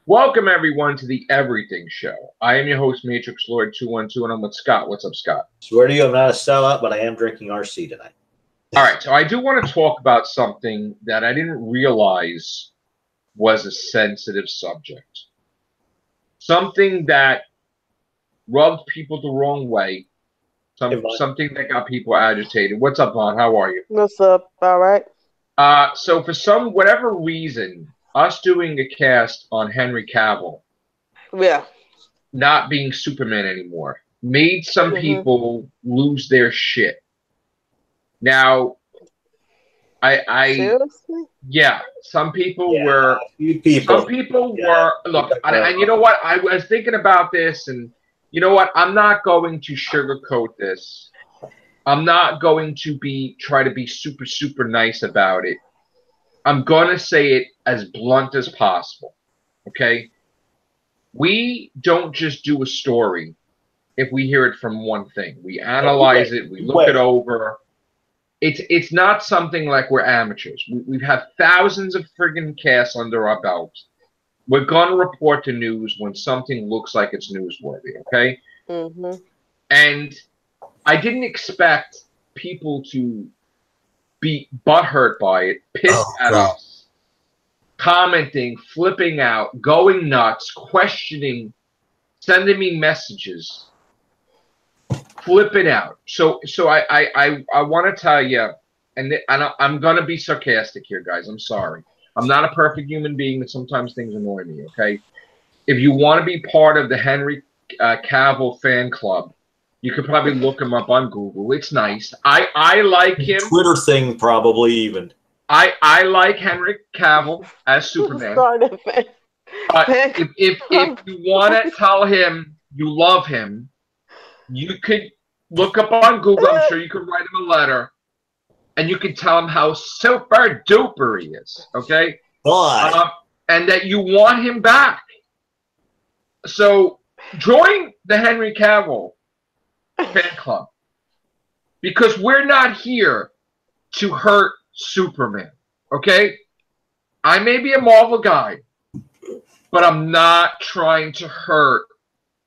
Welcome everyone to the Everything Show. I am your host, Matrix Lord 212, and I'm with Scott. What's up, Scott? Swear to you, I'm not a sellout, but I am drinking RC tonight. All right, so I do want to talk about something that I didn't realize was a sensitive subject. Something that rubbed people the wrong way. Something that got people agitated. What's up, Vaughn? How are you? What's up? All right. So for whatever reason, us doing a cast on Henry Cavill, Yeah, not being Superman anymore, made some people lose their shit. Now, seriously? Yeah, some people were. Some people were. Look, and you know what? I was thinking about this, and you know what? I'm not going to sugarcoat this. I'm not going to try to be super nice about it. I'm gonna say it as blunt as possible. Okay? We don't just do a story if we hear it from one thing. We analyze it. We look it over. It's not something like we're amateurs. We've had thousands of friggin' casts under our belts. We're gonna report the news when something looks like it's newsworthy. Okay? Mm-hmm. And I didn't expect people to be butthurt by it, pissed at us, commenting, flipping out, going nuts, questioning, sending me messages, flipping out. So I want to tell you, and I'm gonna be sarcastic here, guys. I'm sorry. I'm not a perfect human being, and sometimes things annoy me. Okay, if you want to be part of the Henry Cavill fan club, you could probably look him up on Google. It's nice. I like him. Twitter thing, probably even. I like Henry Cavill as Superman. But if you want to tell him you love him, you could look up on Google. I'm sure you could write him a letter, and you could tell him how super duper he is. Okay, and that you want him back. So join the Henry Cavill fan club, because we're not here to hurt Superman. Okay, I may be a Marvel guy, but I'm not trying to hurt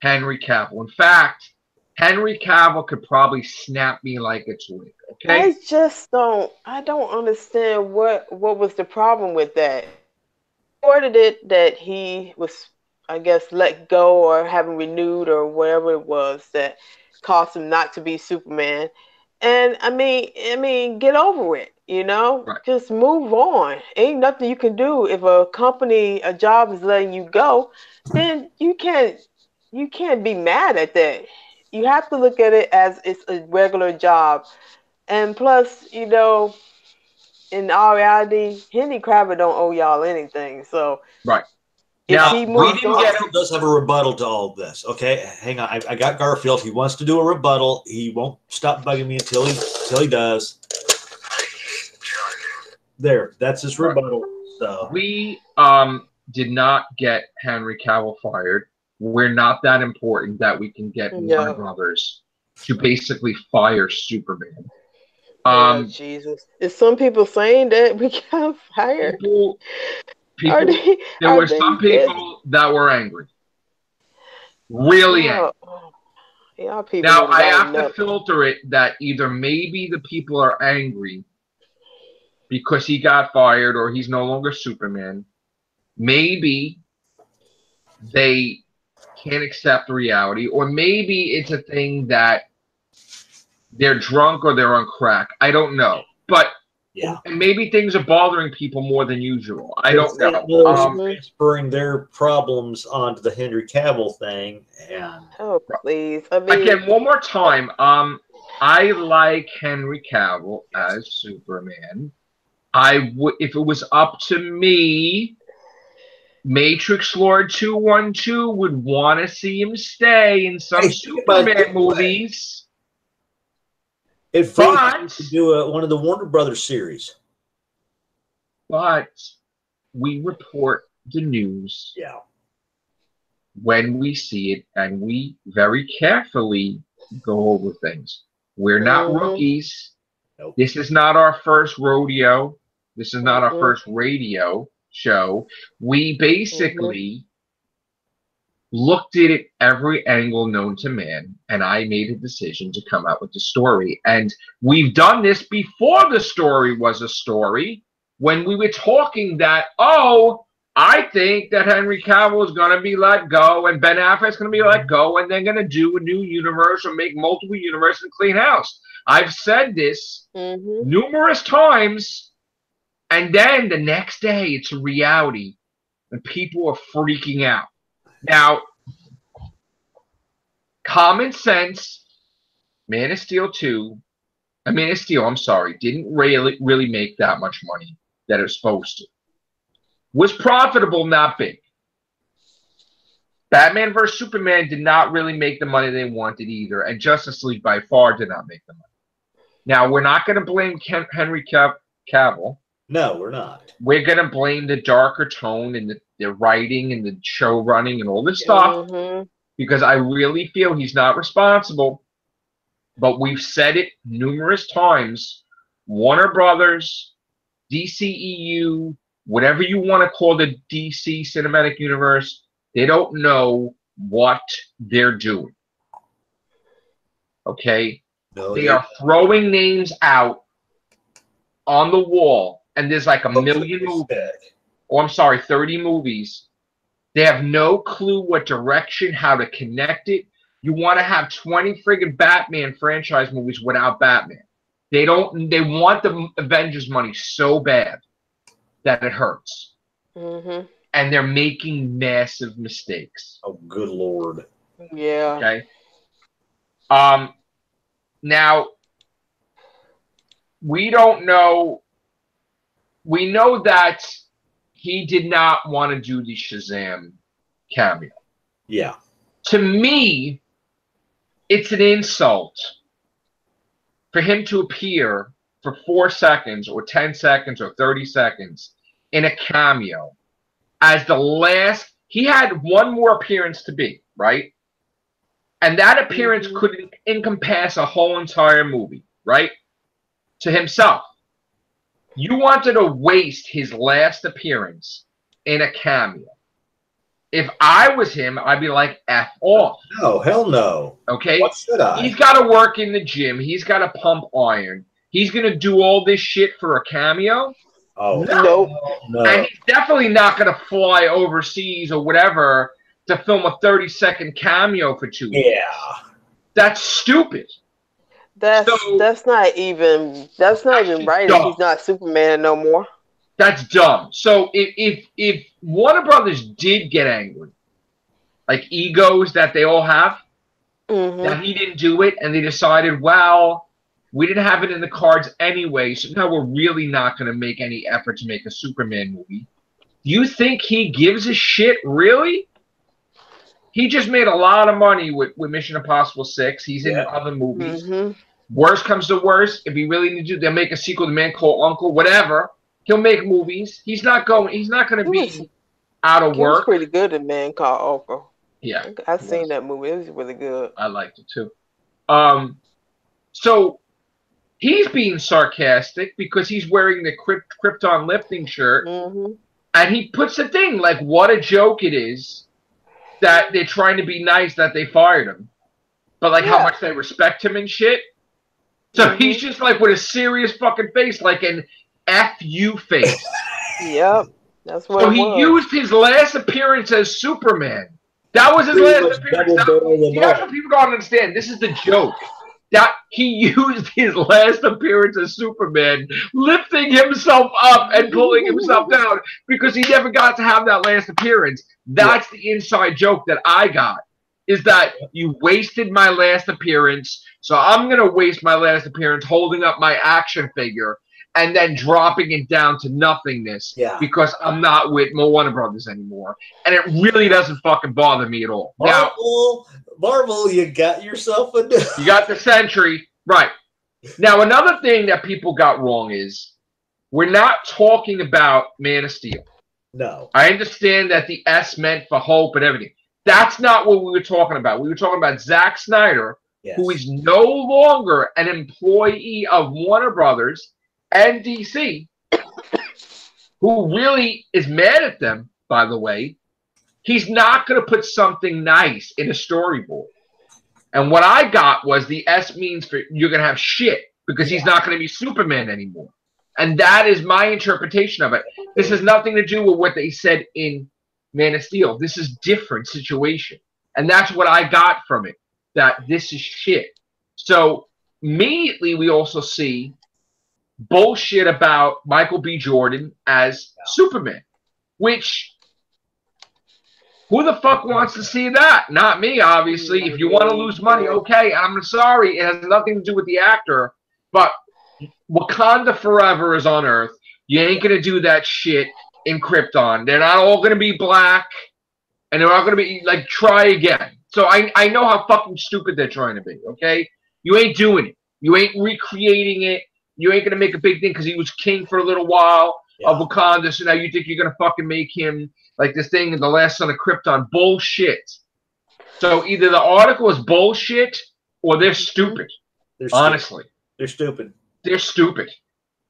Henry Cavill. In fact, Henry Cavill could probably snap me like a twig. Okay, I don't understand what was the problem with that. Reported it that he was, I guess, let go or haven't renewed or whatever it was that caused him not to be Superman. And I mean, get over it. You know, right. Just move on. Ain't nothing you can do. If a job is letting you go, then you can't be mad at that. You have to look at it as it's a regular job. And plus, you know, in all reality, Henry Cavill don't owe y'all anything. So right. Now, Garfield does have a rebuttal to all of this. Okay, hang on. I got Garfield. He wants to do a rebuttal. He won't stop bugging me until he does. There, that's his rebuttal. So we did not get Henry Cavill fired. We're not that important that we can get Warner Brothers to basically fire Superman. Jesus. Is some people saying that we got fired? There were some people that were angry. Really angry. Now, I have to filter it that either maybe the people are angry because he got fired or he's no longer Superman. Maybe they can't accept reality, or maybe it's a thing that they're drunk or they're on crack. I don't know. But maybe things are bothering people more than usual. I don't know. Transferring their problems onto the Henry Cavill thing. And please. Again, one more time. I like Henry Cavill as Superman. I would, if it was up to me, Matrix Lord 212 would want to see him stay in some Superman movies. If to do one of the Warner Brothers series. But we report the news when we see it, and we very carefully go over things. We're not rookies. Nope. This is not our first rodeo. This is not our first radio show. We basically looked at it every angle known to man, and I made a decision to come out with the story. And we've done this before the story was a story, when we were talking that, oh, I think that Henry Cavill is going to be let go and Ben Affleck's going to be let go and they're going to do a new universe or make multiple universes and clean house. I've said this numerous times, and then the next day it's a reality and people are freaking out. Now, common sense, Man of Steel 2, I'm sorry, didn't really make that much money that it was supposed to. Was profitable, not big. Batman vs. Superman did not really make the money they wanted either, and Justice League by far did not make the money. Now, we're not going to blame Henry Cavill. No, we're not. We're going to blame the darker tone and the writing and the show running and all this stuff, because I really feel he's not responsible. But we've said it numerous times. Warner Brothers, DCEU, whatever you want to call the DC Cinematic Universe, they don't know what they're doing. Okay? No, they are throwing names out on the wall, and there's like a million movies. Oh, I'm sorry, 30 movies. They have no clue what direction, how to connect it. You want to have 20 friggin' Batman franchise movies without Batman. They want the Avengers money so bad that it hurts. And they're making massive mistakes. Oh, good Lord. Yeah. Okay. Now, we don't know. We know that he did not want to do the Shazam cameo. Yeah. To me, it's an insult for him to appear for 4 seconds or 10 seconds or 30 seconds in a cameo as the last. He had one more appearance to be, right? And that appearance could encompass a whole entire movie, right? To himself. You wanted to waste his last appearance in a cameo. If I was him, I'd be like, F off. No, hell no. Okay? What should I? He's got to work in the gym. He's got to pump iron. He's going to do all this shit for a cameo? Oh, no. And he's definitely not going to fly overseas or whatever to film a 30-second cameo for 2 weeks. Yeah. That's stupid. That's not even right. If he's not Superman no more. That's dumb. So if Warner Brothers did get angry, like egos that they all have, that he didn't do it, and they decided, well, we didn't have it in the cards anyway, so now we're really not going to make any effort to make a Superman movie. Do you think he gives a shit, really? He just made a lot of money with Mission Impossible 6. He's in other movies. Worst comes to worst, if he really needs to, they'll make a sequel to Man Called Uncle, whatever. He'll make movies. He's not going to be out of work. He was pretty good in Man Called Uncle. Yeah. I've seen that movie. It was really good. I liked it too. So he's being sarcastic because he's wearing the Krypton lifting shirt. And he puts a thing like, what a joke it is that they're trying to be nice that they fired him. But like how much they respect him and shit. So he's just like with a serious fucking face, like an F-U face. Yep. That's what so he used his last appearance as Superman. That was his last appearance. That's what people don't understand. This is the joke. That he used his last appearance as Superman, lifting himself up and pulling himself down because he never got to have that last appearance. That's the inside joke that I got, is that you wasted my last appearance, so I'm going to waste my last appearance holding up my action figure and then dropping it down to nothingness because I'm not with Warner Brothers anymore. And it really doesn't fucking bother me at all. Marvel, you got yourself a... You got the Sentry. Right. Now, another thing that people got wrong is we're not talking about Man of Steel. No. I understand that the S meant for hope and everything. That's not what we were talking about. We were talking about Zack Snyder, who is no longer an employee of Warner Brothers and DC, who really is mad at them, by the way, He's not going to put something nice in a storyboard. And what I got was the S means for you're going to have shit because he's not going to be Superman anymore. And that is my interpretation of it. This has nothing to do with what they said in Man of Steel. This is different situation. And that's what I got from it, that this is shit. So immediately we also see bullshit about Michael B. Jordan as Superman, which who the fuck wants to see that? Not me, obviously. If you want to lose money, okay. I'm sorry. It has nothing to do with the actor. But Wakanda Forever is on Earth. You ain't going to do that shit in Krypton. They're not all going to be black. And they're all going to be, like, try again. So I know how fucking stupid they're trying to be, okay? You ain't doing it. You ain't recreating it. You ain't going to make a big thing because he was king for a little while of Wakanda. So now you think you're going to fucking make him like this thing in The Last Son of Krypton. Bullshit. So either the article is bullshit or they're stupid. Honestly. They're stupid. They're stupid.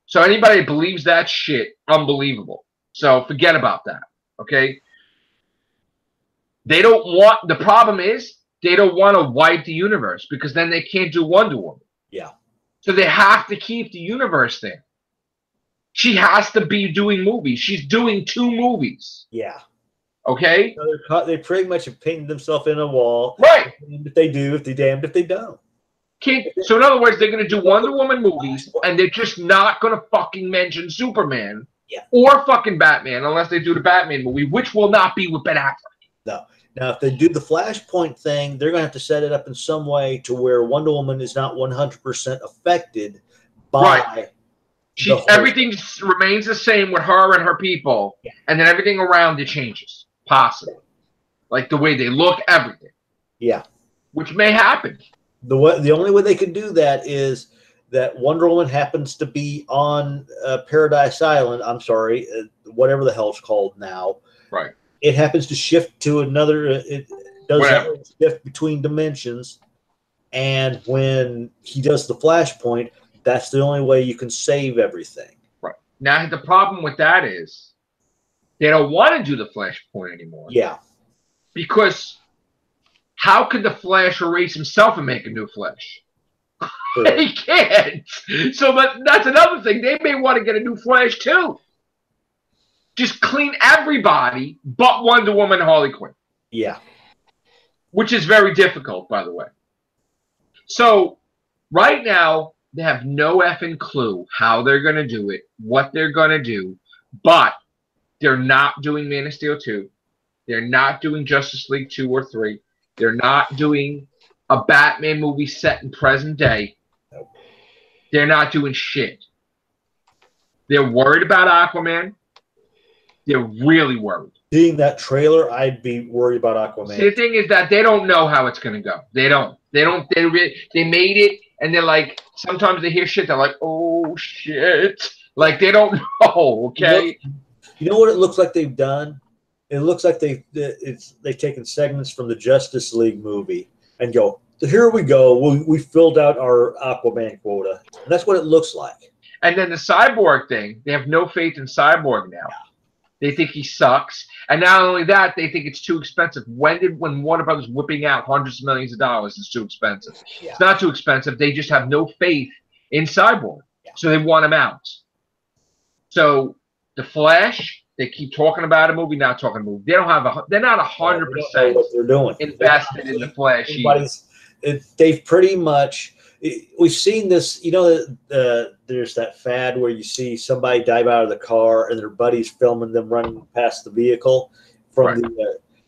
So anybody that believes that shit, unbelievable. So forget about that. Okay? They don't want, the problem is they don't want to wipe the universe because then they can't do Wonder Woman. Yeah. So they have to keep the universe there. She has to be doing movies. She's doing 2 movies. Yeah. Okay? So they pretty much have painted themselves in a wall. Right. If they do, if they damned if they don't. So in other words, they're going to do Wonder Woman movies, and they're just not going to fucking mention Superman or fucking Batman unless they do the Batman movie, which will not be with Ben Affleck. No. Now, if they do the Flashpoint thing, they're going to have to set it up in some way to where Wonder Woman is not 100% affected by everything remains the same with her and her people, and then everything around it changes, possibly. Like the way they look, everything. Yeah. Which may happen. The only way they can do that is that Wonder Woman happens to be on Paradise Island. I'm sorry, whatever the hell it's called now. Right. It happens to shift to another. It does shift between dimensions, and when he does the Flashpoint, that's the only way you can save everything. Right. Now the problem with that is they don't want to do the Flashpoint anymore. Yeah. Because how could the Flash erase himself and make a new Flash? Sure. He can't. So that's another thing. They may want to get a new Flash too. Just clean everybody but Wonder Woman and Harley Quinn. Yeah. Which is very difficult, by the way. So right now, they have no effing clue how they're going to do it, what they're going to do, but they're not doing Man of Steel 2. They're not doing Justice League 2 or 3. They're not doing a Batman movie set in present day. Nope. They're not doing shit. They're worried about Aquaman. They're really worried. Seeing that trailer, I'd be worried about Aquaman. See, the thing is that they don't know how it's going to go. They don't. They made it, and they're like, sometimes they hear shit, they're like, oh, shit. Like, they don't know, okay? You know what it looks like they've done? It looks like they've taken segments from the Justice League movie and go, here we go. We filled out our Aquaman quota. And that's what it looks like. And then the Cyborg thing, they have no faith in Cyborg now. Yeah. They think he sucks. And not only that, they think it's too expensive. When Warner Brothers whipping out hundreds of millions of dollars is too expensive. Yeah. It's not too expensive. They just have no faith in Cyborg. Yeah. So they want him out. So the Flash, they keep talking about a movie, not talking a movie. They don't have they're not 100% invested in the Flash. They've pretty much, we've seen this, you know, there's that fad where you see somebody dive out of the car and their buddies filming them running past the vehicle from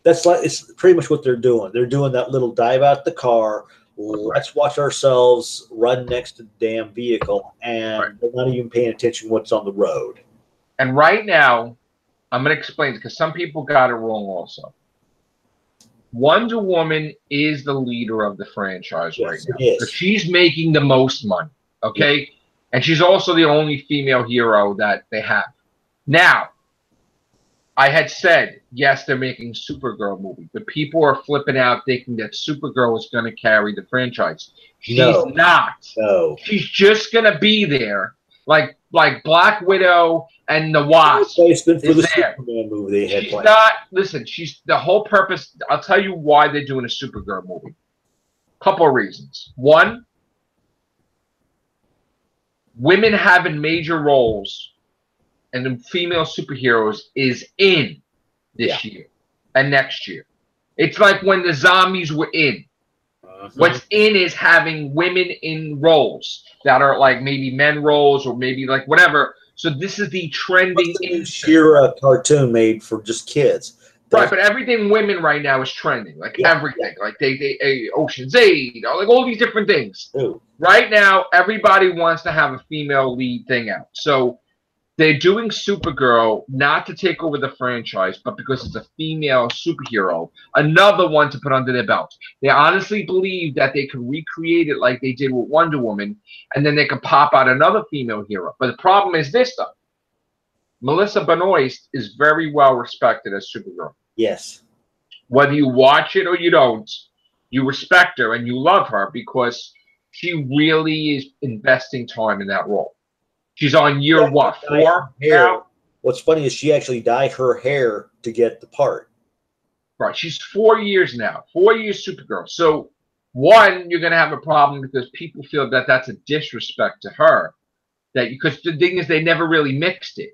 that's like, it's pretty much what they're doing. They're doing that little dive out the car. Let's watch ourselves run next to the damn vehicle, and they're not even paying attention to what's on the road. And right now, I'm going to explain it because some people got it wrong also. Wonder Woman is the leader of the franchise right now. Because she's making the most money, okay? Yeah. And she's also the only female hero that they have. Now, I had said, yes, they're making Supergirl movie, but people are flipping out thinking that Supergirl is going to carry the franchise. She's not. No. She's just going to be there. Like like Black Widow and the Wasp for the there. Superman movie they had She's planned. not. Listen, she's the whole purpose. I'll tell you why they're doing a Supergirl movie. Couple of reasons. One, women having major roles and the female superheroes is in this year and next year. It's like when the zombies were in. What's in is having women in roles that are like maybe men roles or maybe like whatever. So this is the trending. She-Ra cartoon made for just kids. Right, but everything women right now is trending. Like everything. Like they Ocean's 8, you know, like all these different things. Ooh. Right now, everybody wants to have a female lead thing out. So they're doing Supergirl not to take over the franchise, but because it's a female superhero, another one to put under their belt. They honestly believe that they can recreate it like they did with Wonder Woman, and then they can pop out another female hero. But the problem is this, though. Melissa Benoist is very well respected as Supergirl. Yes. Whether you watch it or you don't, you respect her and you love her because she really is investing time in that role. She's on year what, 4 now? What's funny is she actually dyed her hair to get the part. Right. She's 4 years now. 4 years Supergirl. So, one, you're going to have a problem because people feel that that's a disrespect to her. Because the thing is, they never really mixed it.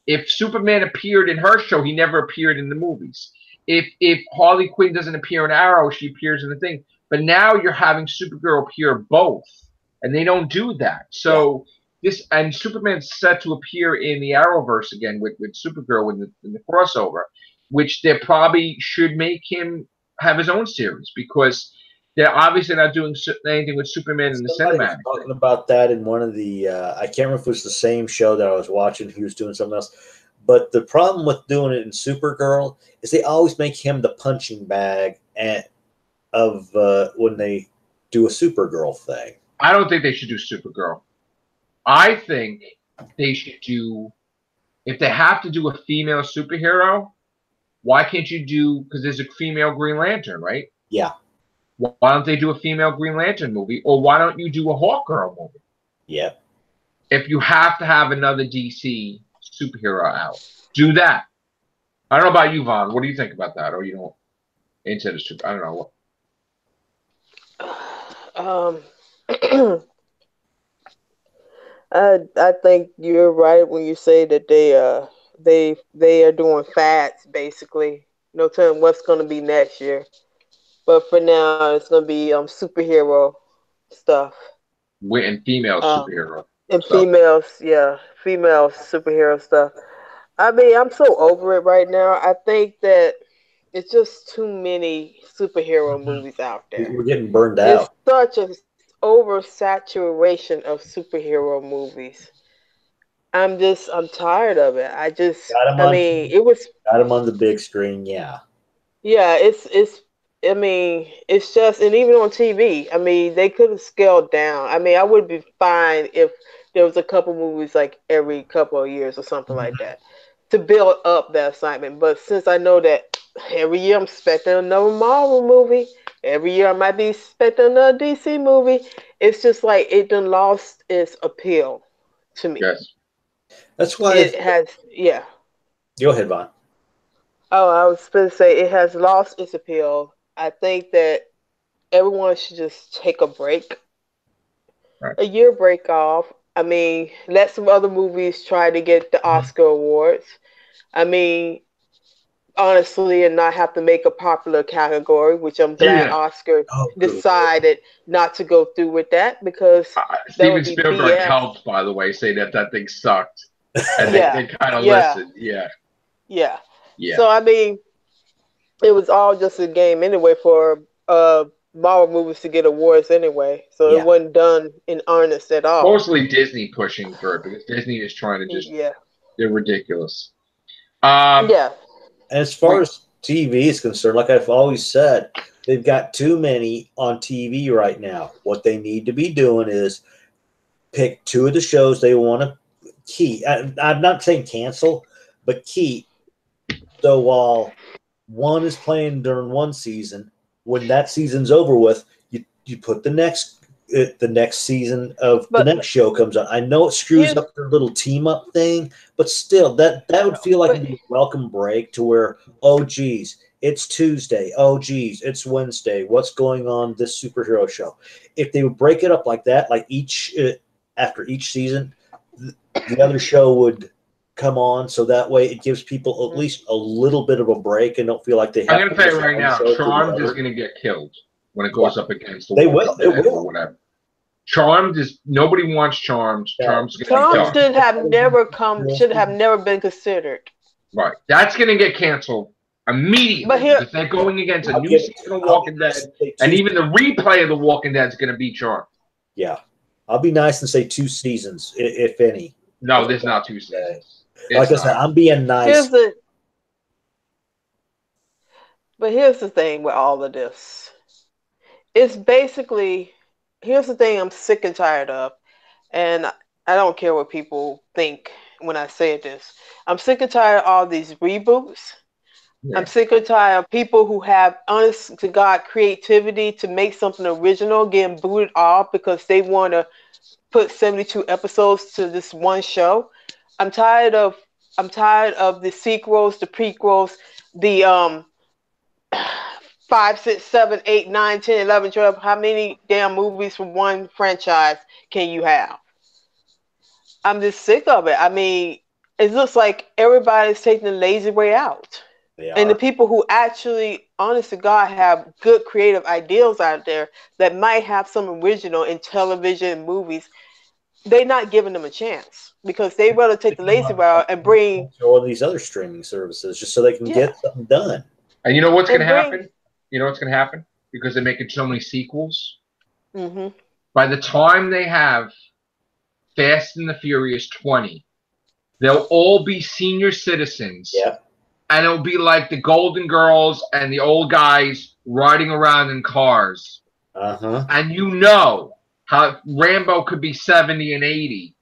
If Superman appeared in her show, he never appeared in the movies. If Harley Quinn doesn't appear in Arrow, she appears in the thing. But now you're having Supergirl appear both, and they don't do that. So and Superman's set to appear in the Arrowverse again with Supergirl in the crossover, which they probably should make him have his own series because they're obviously not doing anything with Superman in the cinematic. Talking about that in one of the, I can't remember if it was the same show that I was watching. He was doing something else. But the problem with doing it in Supergirl is they always make him the punching bag of when they do a Supergirl thing. I don't think they should do Supergirl. I think they should do, if they have to do a female superhero, why can't you do, because there's a female Green Lantern, right? Yeah. Why don't they do a female Green Lantern movie? Or why don't you do a Hawkgirl movie? Yeah. If you have to have another DC superhero out, do that. I don't know about you, Vaughn. What do you think about that? Or you don't into the super? I don't know. I think you're right when you say that they are doing fads basically. No telling what's going to be next year. But for now, it's going to be superhero stuff. And female superhero. And stuff. Female superhero stuff. I mean, I'm so over it right now. I think that it's just too many superhero movies out there. We're getting burned out. It's such a oversaturation of superhero movies. I'm tired of it. It was got them on the big screen, yeah. Yeah, it's just, and even on TV, I mean, they could have scaled down. I mean, I would be fine if there was a couple movies like every couple of years or something like that to build up that excitement. But since I know that every year I'm expecting another Marvel movie, every year I might be expecting another DC movie, it's just like it done lost its appeal to me. Yes. That's why it has, yeah. Go ahead, Vaughn. Oh, I was supposed to say it has lost its appeal. I think that everyone should just take a break, a year break off. I mean, let some other movies try to get the Oscar awards. I mean, honestly, and not have to make a popular category, which I'm glad Oscar decided not to go through with that because Steven Spielberg helped, by the way, say that thing sucked, and they kind of listened. Yeah. So I mean, it was all just a game anyway for Marvel movies to get awards anyway. So it wasn't done in earnest at all. Mostly Disney pushing for it because Disney is trying to just they're ridiculous. As far as TV is concerned, like I've always said, they've got too many on TV right now. What they need to be doing is pick two of the shows they want to keep. I'm not saying cancel, but keep. So while one is playing during one season, when that season's over with, you put the next the next season of the next show comes out. I know it screws up their little team up thing, but still, that would feel like a welcome break to where, oh geez, it's Tuesday. Oh geez, it's Wednesday. What's going on this superhero show? If they would break it up like that, like after each season, the other show would come on, so that way it gives people at least a little bit of a break and don't feel like they have. I'm going to tell you right now, Charmed is going to get killed when it goes up against the They will. or whatever. Charmed is nobody wants Charmed. Charmed should have never been considered. Right, that's going to get canceled immediately. But if they're going against a new season of Walking Dead, and even the replay of the Walking Dead is going to be Charmed. Yeah, I'll be nice and say 2 seasons, if any. No, there's not 2 seasons. Like I said, I'm being nice. But here's the thing with all of this. It's basically, here's the thing I'm sick and tired of. And I don't care what people think when I say this. I'm sick and tired of all these reboots. Yeah. I'm sick and tired of people who have, honest to God, creativity to make something original getting booted off because they want to put 72 episodes to this one show. I'm tired of the sequels, the prequels, the 5, 6, 7, 8, 9, 10, 11, 12. How many damn movies from one franchise can you have? I'm just sick of it. I mean, it looks like everybody's taking the lazy way out. And the people who actually, honest to God, have good creative ideals out there that might have some original in television and movies, they're not giving them a chance because they rather take the lazy route and bring all these other streaming services just so they can get something done. And you know what's going to happen? You know what's going to happen? Because they're making so many sequels. Mm-hmm. By the time they have Fast and the Furious 20, they'll all be senior citizens. Yeah. And it'll be like the Golden Girls and the old guys riding around in cars. Uh-huh. And you know how Rambo could be 70 and 80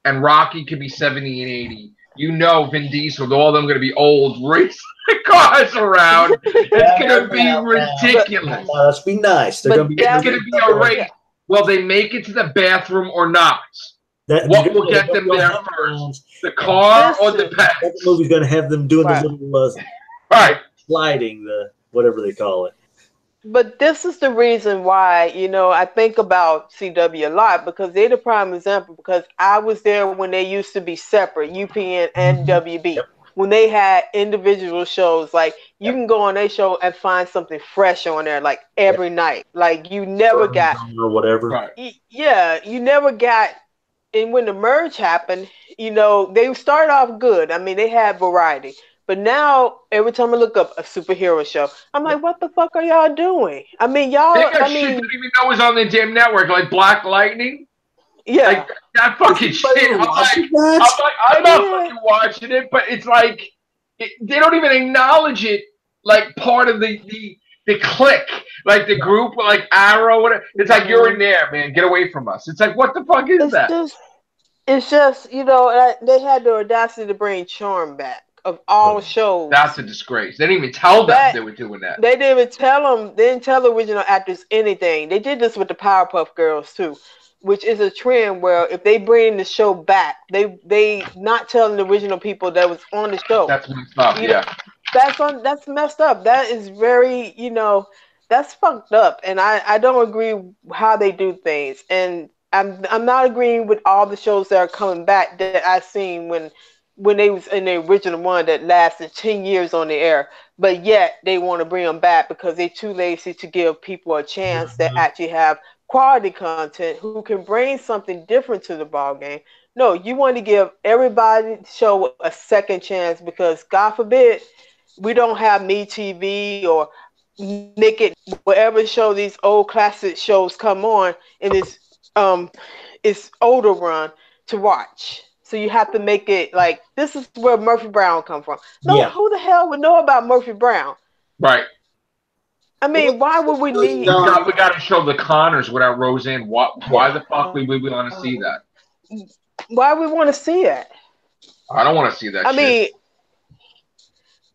and Rocky could be 70 and 80. You know Vin Diesel, all of them going to be old, racing cars around. It's going to be ridiculous. Let's be nice. It's going to be a race. Will they make it to the bathroom or not? What will get them there first? The car or the pets? That movie's going to have them doing the little sliding, the whatever they call it. But this is the reason why, I think about CW a lot because they're the prime example because I was there when they used to be separate, UPN and WB. Yep. When they had individual shows, like you can go on their show and find something fresh on there, like every night. Like you never got or whatever. Right. Yeah, you never got. And when the merge happened, they started off good. I mean, they had variety. But now, every time I look up a superhero show, I'm like, what the fuck are y'all doing? I mean, y'all... They got shit you didn't even know was on the damn network, like Black Lightning. Yeah. Like, that fucking shit. I'm not fucking watching it, but it's like, they don't even acknowledge it like part of the clique, like the group, like Arrow, whatever. It's like, you're in there, man. Get away from us. It's like, what the fuck is that? It's just, they had the audacity to bring Charm back. Of all shows. That's a disgrace. They didn't even tell them they were doing that. They didn't even tell them. They didn't tell the original actors anything. They did this with the Powerpuff Girls too, which is a trend where if they bring the show back, they not telling the original people that was on the show. That's messed up. Yeah. That's messed up. That is very, that's fucked up. And I don't agree how they do things. And I'm not agreeing with all the shows that are coming back that I've seen when they was in the original one that lasted 10 years on the air, but yet they want to bring them back because they're too lazy to give people a chance that actually have quality content who can bring something different to the ball game. No, you want to give everybody show a second chance because God forbid we don't have MeTV or Naked, whatever show these old classic shows come on in this older run to watch. So you have to make it like, this is where Murphy Brown come from. No, who the hell would know about Murphy Brown? Right. I mean, why would we need... We got to show the Connors without Roseanne. Why the fuck would we want to see that? Why we want to see it? I don't want to see that I mean,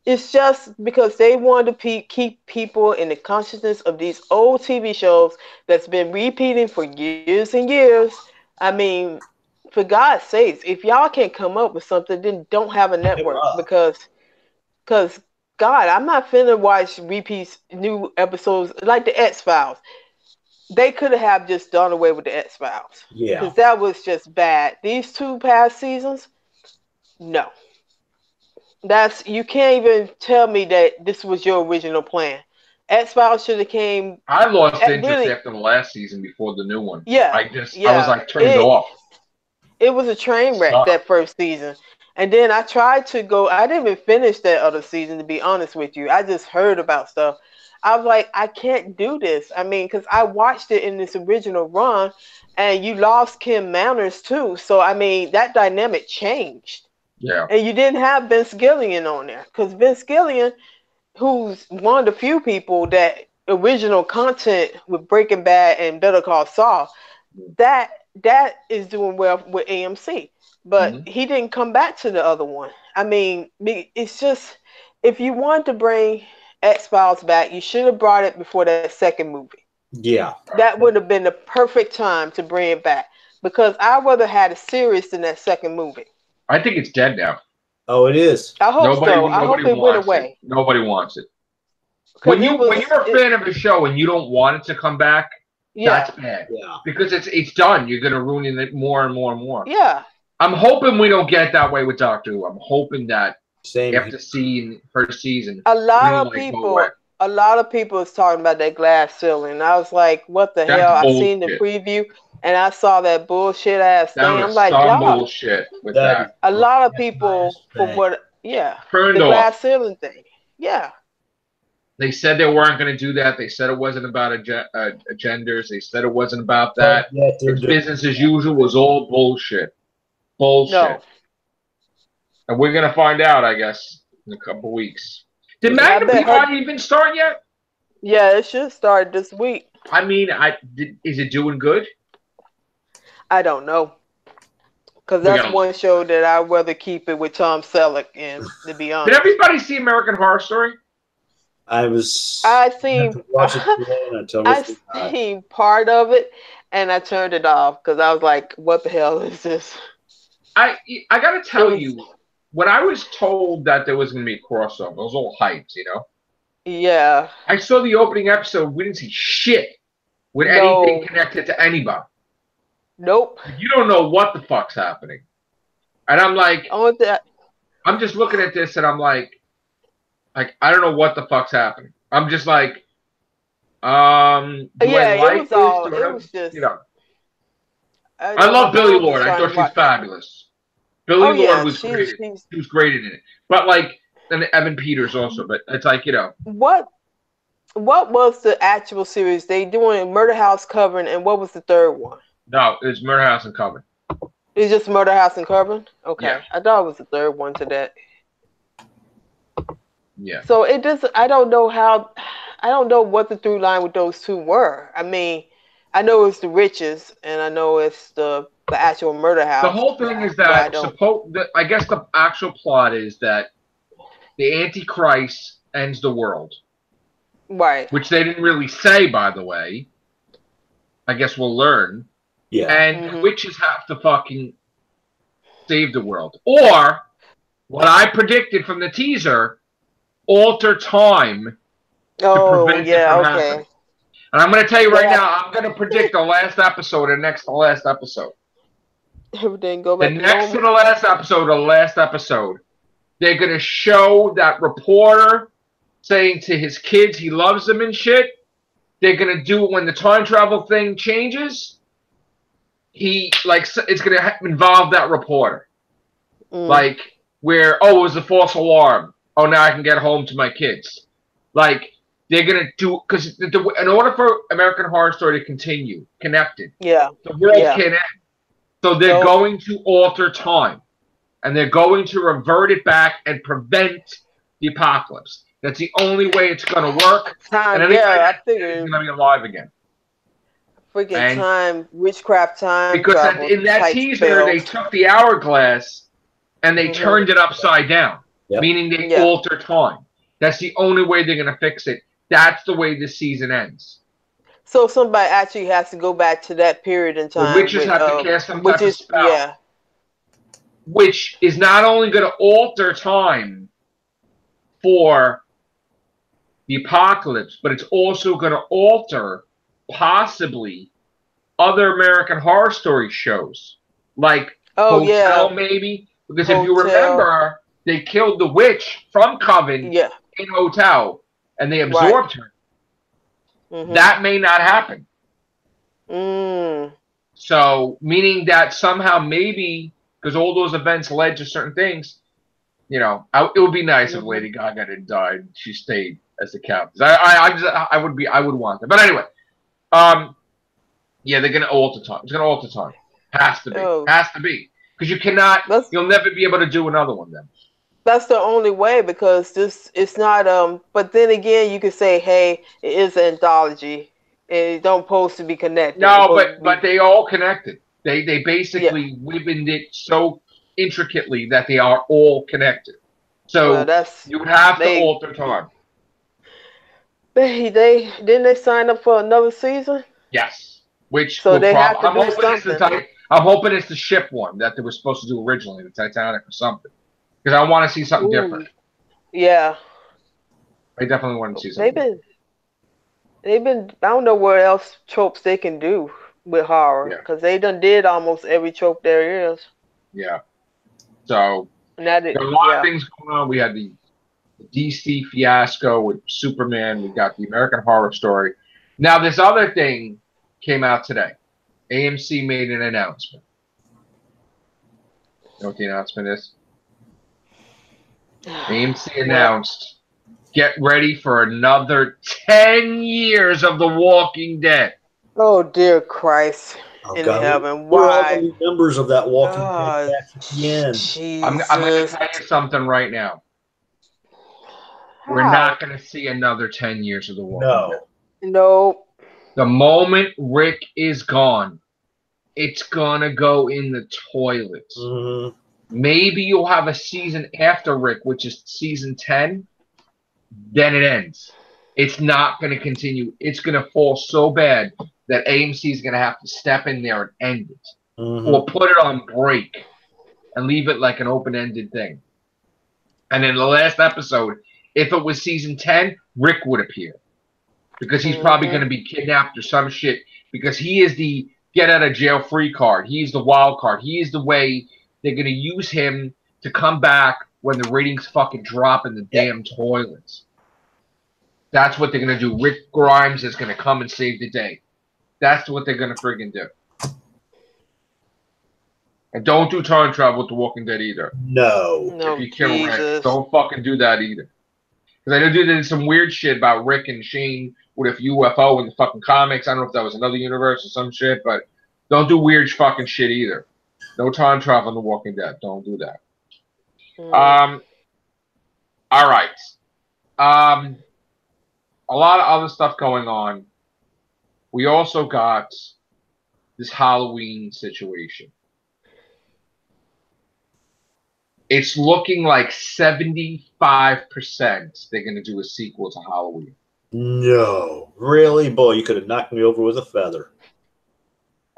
It's just because they wanted to keep people in the consciousness of these old TV shows that's been repeating for years and years. I mean, for God's sakes, if y'all can't come up with something, then don't have a network because God, I'm not finna watch repeats, new episodes like the X-Files. They could have just done away with the X-Files. Yeah. Because that was just bad. These 2 past seasons, no. You can't even tell me that this was your original plan. X-Files should have came. I lost interest after the last season before the new one. Yeah. I was like turned off. It was a train wreck that first season. And then I tried to go, I didn't even finish that other season, to be honest with you. I just heard about stuff. I was like, I can't do this. I mean, because I watched it in this original run, and you lost Kim Manners too. So, I mean, that dynamic changed. Yeah. And you didn't have Vince Gilligan on there. Because Vince Gilligan, who's one of the few people that original content with Breaking Bad and Better Call Saul, that is doing well with AMC. But he didn't come back to the other one. I mean, it's just, if you want to bring X-Files back, you should have brought it before that second movie. Yeah. That would have been the perfect time to bring it back. Because I'd rather had a series than that second movie. I think it's dead now. Oh, it is. I hope so. I hope it went away. Nobody wants it. When you're a fan of a show and you don't want it to come back, that's bad. Yeah. Because it's done. You're going to ruin it more and more and more. Yeah. I'm hoping we don't get that way with Doctor Who. I'm hoping that after seeing first season, a lot of people is talking about that glass ceiling. I was like, what the hell? I seen the preview and I saw that bullshit ass thing. I'm like, bullshit with that. A lot of people the glass ceiling thing. Yeah. They said they weren't going to do that. They said it wasn't about agendas. They said it wasn't about that. Business as usual was all bullshit. Bullshit. No. And we're going to find out, I guess, in a couple weeks. Did Magnum PI even start yet? Yeah, it should start this week. I mean, is it doing good? I don't know. Because that's one show that I'd rather keep it with Tom Selleck in, to be honest. Did everybody see American Horror Story? I seen part of it, and I turned it off because I was like, what the hell is this? I got to tell you, when I was told that there was going to be a crossover, it was all hyped, you know? Yeah. I saw the opening episode. We didn't see shit with anything connected to anybody. Nope. You don't know what the fuck's happening. And I'm like, I'm just looking at this and I'm like, I don't know what the fuck's happening. I'm just like, do I like this? It was just, you know. I love Billie Lourd. I thought she was fabulous. Billie Lourd was great. She was great in it. But like, and Evan Peters also. But it's like, you know. What was the actual series? They doing Murder House Coven, and what was the third one? No, it's Murder House and Coven. It's just Murder House and Coven? Okay. Yeah. I thought it was the third one to that. Yeah. So it doesn't. I don't know what the through line with those two were. I mean, I know it's the riches, and I know it's the actual murder house. The whole thing is that I guess the actual plot is that the Antichrist ends the world. Right. Which they didn't really say, by the way. I guess we'll learn. Yeah. And witches have to fucking save the world. Or, what I predicted from the teaser, alter time to prevent it from happening. And I'm going to tell you right now, I'm going to predict the last episode and next to the last episode. Everything go back the next to the last episode, they're going to show that reporter saying to his kids he loves them and shit. They're going to do it when the time travel thing changes. It's going to involve that reporter. Like, where, it was a false alarm. Oh, now I can get home to my kids. Like, they're going to do, because in order for American Horror Story to continue, connected, the world can't end. So they're going to alter time. And they're going to revert it back and prevent the apocalypse. That's the only way it's going to work. I think it's going to be alive again. Freaking time, witchcraft time. Because in that teaser, they took the hourglass and they turned it upside down. meaning they alter time. That's the only way they're going to fix it. That's the way this season ends. So somebody actually has to go back to that period in time. The witches have to cast some type of spell. Which is not only going to alter time for the apocalypse, but it's also going to alter possibly other American Horror Story shows. Like Hotel, maybe. Because if you remember, they killed the witch from Coven in Hotel, and they absorbed her. That may not happen. So, meaning that somehow maybe, because all those events led to certain things, you know, it would be nice if Lady Gaga didn't die and she stayed as the Countess. I would want that. But anyway, yeah, they're gonna alter time. It's gonna alter time. Has to be. Has to be. Because you cannot. You'll never be able to do another one then. That's the only way, because it's not. But then again, you could say, hey, it is an anthology. It don't supposed to be connected. No, but they all connected. They basically wovened it so intricately that they are all connected. So you would have to alter time. They didn't they sign up for another season? Yes. Which so they have to do something. I'm hoping it's the ship one that they were supposed to do originally, the Titanic or something. Because I want to see something different. Yeah. I definitely want to see something. They've been. I don't know what else tropes they can do with horror, because they done did almost every trope there is. Yeah. So there are a lot of things going on. We had the DC fiasco with Superman. We got the American Horror Story. Now this other thing came out today. AMC made an announcement. You know what the announcement is? AMC announced, get ready for another 10 years of The Walking Dead. Oh, dear Christ in heaven. Why? We're all the members of that Walking Dead back again. I'm going to tell you something right now. We're not going to see another 10 years of The Walking Dead. No. The moment Rick is gone, it's going to go in the toilet. Maybe you'll have a season after Rick, which is season 10. Then it ends. It's not going to continue. It's going to fall so bad that AMC is going to have to step in there and end it. Or put it on break and leave it like an open-ended thing. And in the last episode, if it was season 10, Rick would appear. Because he's probably going to be kidnapped or some shit. Because he is the get-out-of-jail-free card. He is the wild card. He is the way they're going to use him to come back when the ratings fucking drop in the damn toilets. That's what they're going to do. Rick Grimes is going to come and save the day. That's what they're going to friggin' do. And don't do time travel with The Walking Dead either. No. If you kill Rick, don't fucking do that either. Because I know they did some weird shit about Rick and Shane with a UFO in the fucking comics. I don't know if that was another universe or some shit, but don't do weird fucking shit either. No time travel in The Walking Dead. Don't do that. All right. A lot of other stuff going on. We also got this Halloween situation. It's looking like 75% they're going to do a sequel to Halloween. No. Really? Boy, you could have knocked me over with a feather.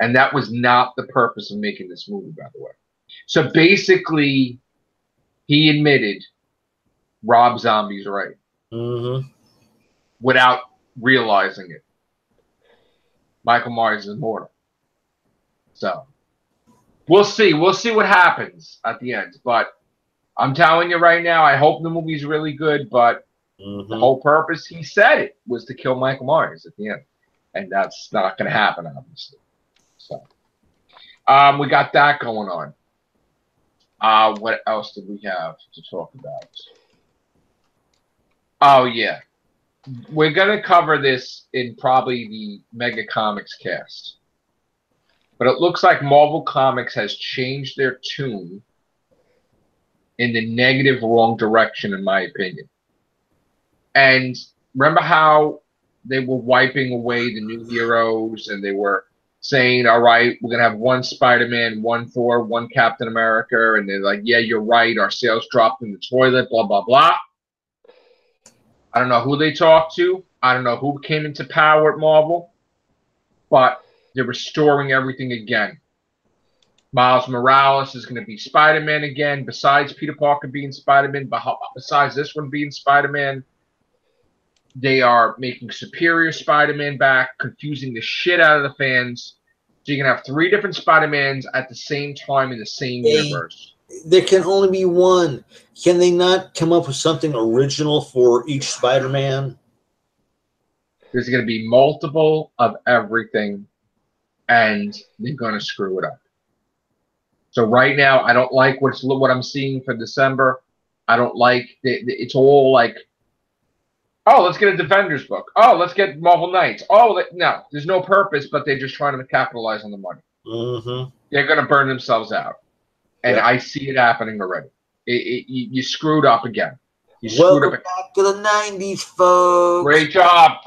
And that was not the purpose of making this movie, by the way. So basically, he admitted Rob Zombie's right. Without realizing it. Michael Myers is immortal. So, we'll see. We'll see what happens at the end. But I'm telling you right now, I hope the movie's really good, but the whole purpose, he said it, was to kill Michael Myers at the end. And that's not going to happen, obviously. So, we got that going on. What else did we have to talk about? Oh, yeah. We're going to cover this in probably the Mega Comics cast. But it looks like Marvel Comics has changed their tune in the negative, wrong direction, in my opinion. And remember how they were wiping away the new heroes and they were saying, all right, we're going to have one Spider-Man, one Thor, one Captain America. And they're like, yeah, you're right. Our sales dropped in the toilet, blah, blah, blah. I don't know who they talked to. I don't know who came into power at Marvel. But they're restoring everything again. Miles Morales is going to be Spider-Man again, besides Peter Parker being Spider-Man, besides this one being Spider-Man. They are making Superior Spider-Man back, confusing the shit out of the fans. So you can have 3 different Spider-Mans at the same time in the same universe. There can only be one. Can they not come up with something original for each Spider-Man? There's going to be multiple of everything, and they're going to screw it up. So right now, I don't like what I'm seeing for December. I don't like it's all like, oh, let's get a Defenders book. Oh, let's get Marvel Knights. Oh, no, there's no purpose, but they're just trying to capitalize on the money. Mm-hmm. They're going to burn themselves out, and I see it happening already. You screwed up again. Welcome back to the 90s, folks. Great job,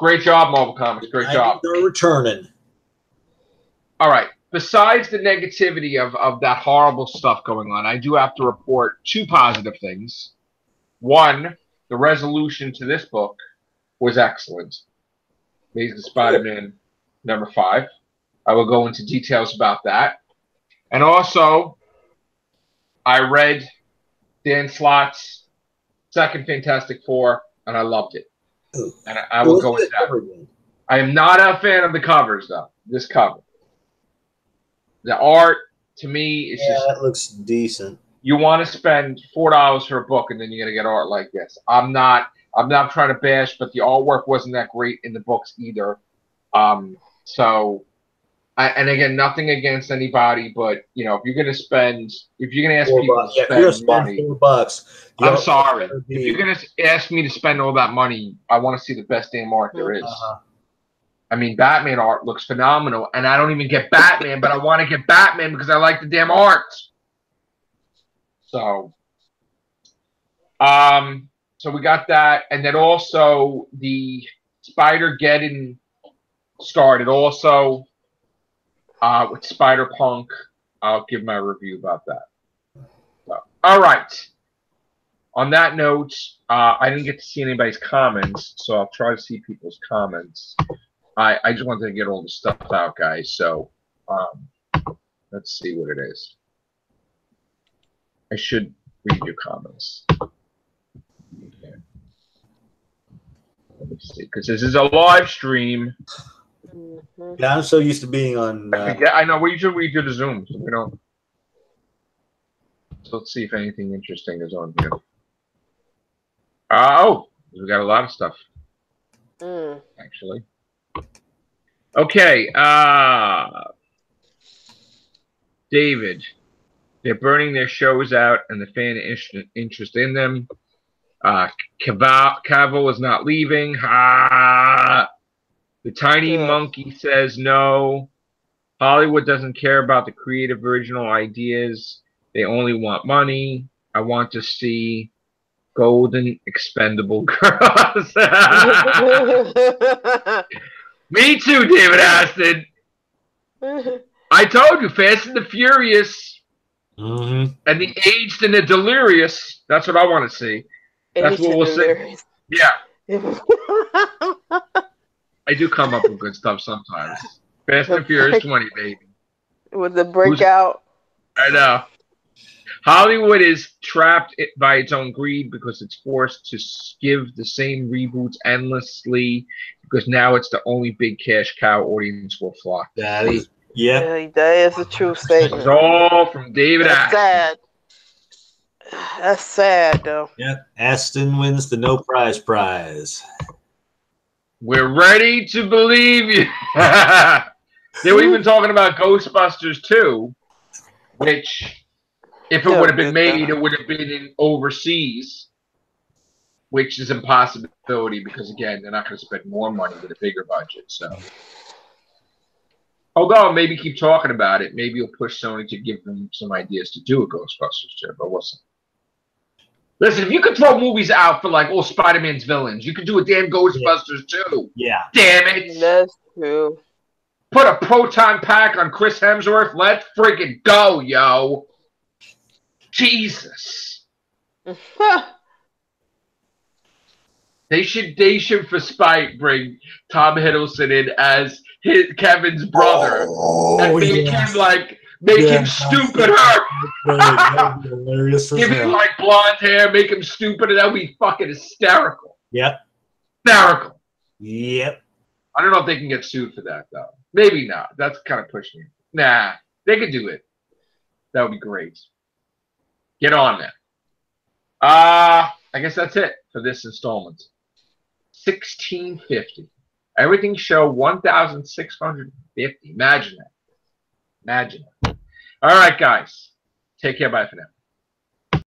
Marvel Comics. Great job. They're returning. All right. Besides the negativity of that horrible stuff going on, I do have to report 2 positive things. One, the resolution to this book was excellent. Amazing Spider-Man number 5. I will go into details about that. And also, I read Dan Slott's second Fantastic Four, and I loved it. And I will go with that. I am not a fan of the covers, though. This cover. The art, to me, is just... that looks decent. You want to spend $4 for a book, and then you're going to get art like this. I'm not trying to bash, but the artwork wasn't that great in the books either. And again, nothing against anybody, but, you know, if you're going to ask people to spend money... $4. I'm sorry. If you're going to ask me to spend all that money, I want to see the best damn art there is. I mean, Batman art looks phenomenal, and I don't even get Batman, but I want to get Batman because I like the damn art. So we got that, and then also the Spider-Geddon started also with Spider-Punk. I'll give my review about that. So, all right. On that note, I didn't get to see anybody's comments, so I'll try to see people's comments. I just wanted to get all the stuff out, guys. So let's see what it is. I should read your comments. Okay. Let me see, because this is a live stream. Yeah, I'm so used to being on. I know. We usually do the Zoom, so we don't. So let's see if anything interesting is on here. Oh, we got a lot of stuff. Actually. Okay, David, they're burning their shows out and the fan interest in them. Cavill is not leaving. The tiny monkey says no. Hollywood doesn't care about the creative original ideas. They only want money. I want to see golden expendable girls. Me too, David Aston. I told you, Fast and the Furious, and the Aged and the Delirious. That's what I want to see. That's what we'll see. Yeah. I do come up with good stuff sometimes. Fast and Furious 20, baby. With the breakout. I know. Hollywood is trapped by its own greed because it's forced to give the same reboots endlessly because now it's the only big cash cow audience will flock. That is, that is a true statement. It's all from David Aston. Sad. That's sad, though. Yeah, Aston wins the no prize prize. We're ready to believe you. They were even talking about Ghostbusters 2, which... If it would have been made, it would have been in overseas, which is an impossibility because, again, they're not going to spend more money with a bigger budget. So, although maybe keep talking about it, maybe you'll push Sony to give them some ideas to do a Ghostbusters 2. But we'll see. Listen, if you could throw movies out for like all Spider-Man's villains, you could do a damn Ghostbusters 2. Yeah. Damn it. That's true. Put a proton pack on Chris Hemsworth. Let's freaking go, yo. Jesus. They should for spite bring Tom Hiddleston in as Kevin's brother and make him make him stupid her. Give him like blonde hair, make him stupid, and that would be fucking hysterical. Yep. Hysterical. Yep. I don't know if they can get sued for that though. Maybe not. That's kind of pushing it. Nah, they could do it. That would be great. Get on there. I guess that's it for this installment. $16.50. Everything show $1,650. Imagine that. Imagine that. All right, guys. Take care. Bye for now.